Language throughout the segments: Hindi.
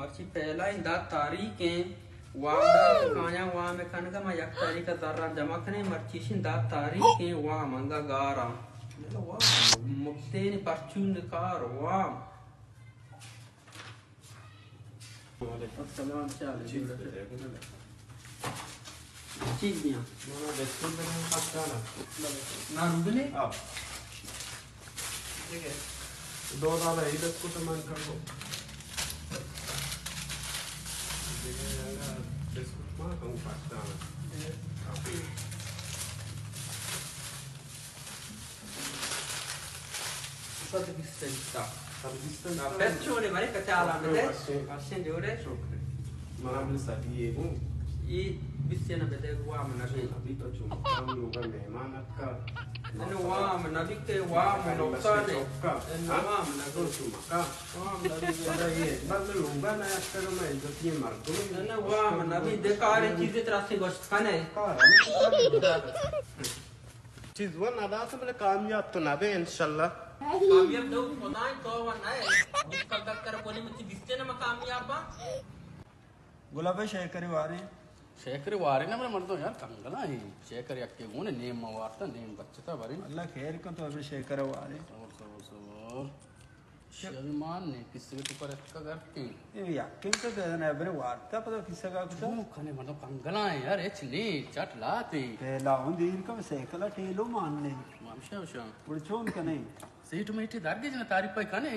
मर्ची पहला इंदा तारीखें वादा काया वा में खाने का मैं एक तारीख का दर्रा जमा करने मर्ची इंदा तारीखें वा मंगा गारा मतलब वाह मुक्ते ने परचून कार वाह अस्सलाम चाल चीज दिया ना बिस्कुट में पक्का ना रुकने अब ठीक है $2 ही बिस्कुट मन कर दो बिस्कुट मां कौन पक्का Satu bisa nah pecho ne mari kacala bede asen jore mana beli tadi ibu I bisa na bede wa manabi अभी तो चुम काम लोगा मेहमान का anu wa manabi ke wa manokka ne anu wa manago चुम का मनाबी जरा ये बंद लोगा ना अक्सर में इज्जत ये मर तो anu wa manabi dekare चीजें तरह से गोश्त खाने चीज वो ना दास बले कामयाब तो ना बे इंशाल्लाह कामयाब दो खुदाई तो वा ना उसका कर कोने में दिसते ना कामयाब बा गुलाबे शेखरी वारे शेखरी वारे ना मैं मर्दों यार कंगना ही शेखरी अक्के गुने नेम वार्ता नेम बच्चा बारी अल्लाह खैर को तो अबे शेखर वारे और शर्मान ने किसी के ऊपर इसका करती ये याकिन तो देना है बरे वार्ता पता किसका का कुछ वो खाने मर्दों कंगना है यार एच नी चट लाती पहला उन दिन का शेखला टेलो मानने मामशा पुरचोन का नहीं सीट में इतनी दागी जना तारीफ पे खाने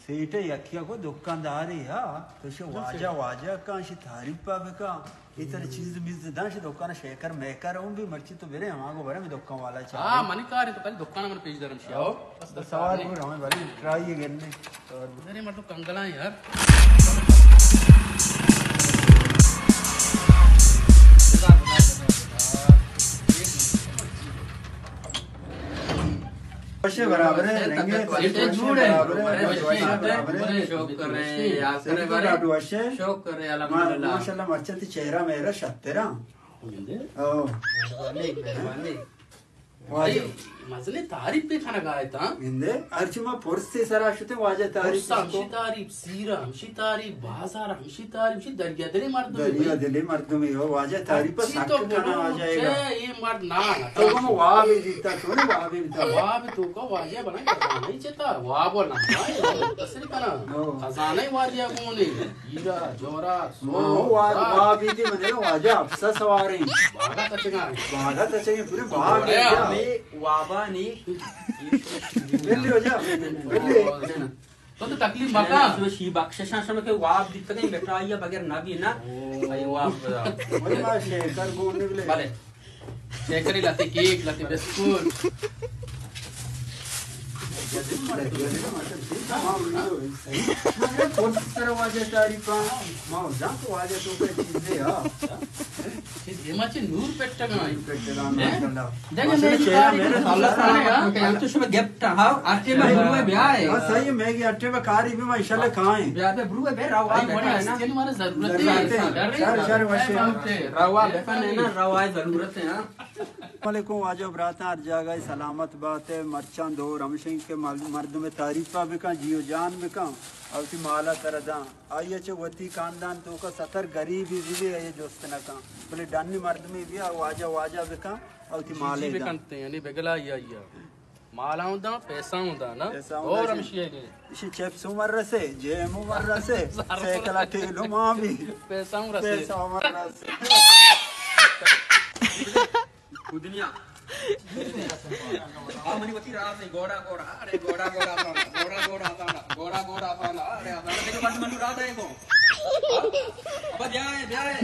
सीटे यकिया को दुकानदार है या तो शे वाजा वाजा का शे तारीफ पावे का इतने चीज मिज दाश दुकान शेखर मेकर हूं भी मर्ची तो बेरे हमारे को बरे में दुकान वाला चाहिए हां मनी कार तो पहले दुकान में पेज दरम शियाओ बस सवाल पूरा हमें बड़ी ट्राई अगेन ने और मेरे मर्दों कंगना है यार बच्चे बराबर है लेंगे शौक कर रहे हैं याद करे बारे शौक कर रहे हैं अल्हम्दुलिल्लाह माशाल्लाह मर्चंती चेहरा मेरा शत्तेरा ओ मेहरबानी वाजे मजले तारीफ पे खाना गाया था इंदे अर्चमा पुरस्ते सराशते वाजे तारीफ हमशी तारीफ सीरा हमशी तारीफ बाजार हमशी तारीफ हमशी दरिया दिले मर्द दरिया दिले मर्द में हो वाजे तारीफ पर साथ खाना आ जाएगा ये मर्द ना तो हम वाह भी जीता तो ना वाह भी जीता वाह भी तो को वाजे बना खजाना ही चेता वाह बोलना तसरी kana खजाना ही वाजिया कोने हीरा जोरा ओ वाह भी थी मतलब वाजे अफसा सवारी बागा तचेंगे पूरे वाह में वाबा नहीं बिल्ली हो जा बिल्ली तो तकलीफ मका तो शी बख्शिशां समय के वाब दिखते नहीं बेटा ये बगैर ना भी ना भाई वाब वही मां शेखर बोलने के लिए भले शेखरी लाते केक लाते बिस्कुट हिमाची नूर पेट्टगा तो शुभ गिफ्ट हां आटे में ब्रुए ब्याह है हां सही है मैगी आटे में कारी भी माशाल्लाह खाएं ब्याह पे ब्रुए बे रवा है ना इसके हमारे जरूरत है रवा बेफन है ना रवा जरूरत है हां वालेकुम वाजो बराता हर जगह सलामत बात है मरचान दो रमशिंग के मर्द में तारीफा भी का जियो जान भी का और ती माला तरदा आइए चे वती खानदान तो का सतर गरीब भी है ये जोस्तना का बोले डानी मर्द में भी वाजा वाजा भी का और ती माले भी करते हैं नहीं बेगला या माला होता पैसा होता ना और रमशिया के इसी चिप्स उमर रसे जेम उमर रसे सेकला टेलो मां भी पैसा उमर रसे दुनिया मनी वती रात है गोड़ा गोड़ा अरे गोड़ा गोड़ा अरे देखो बस मनु रात है को अब जाए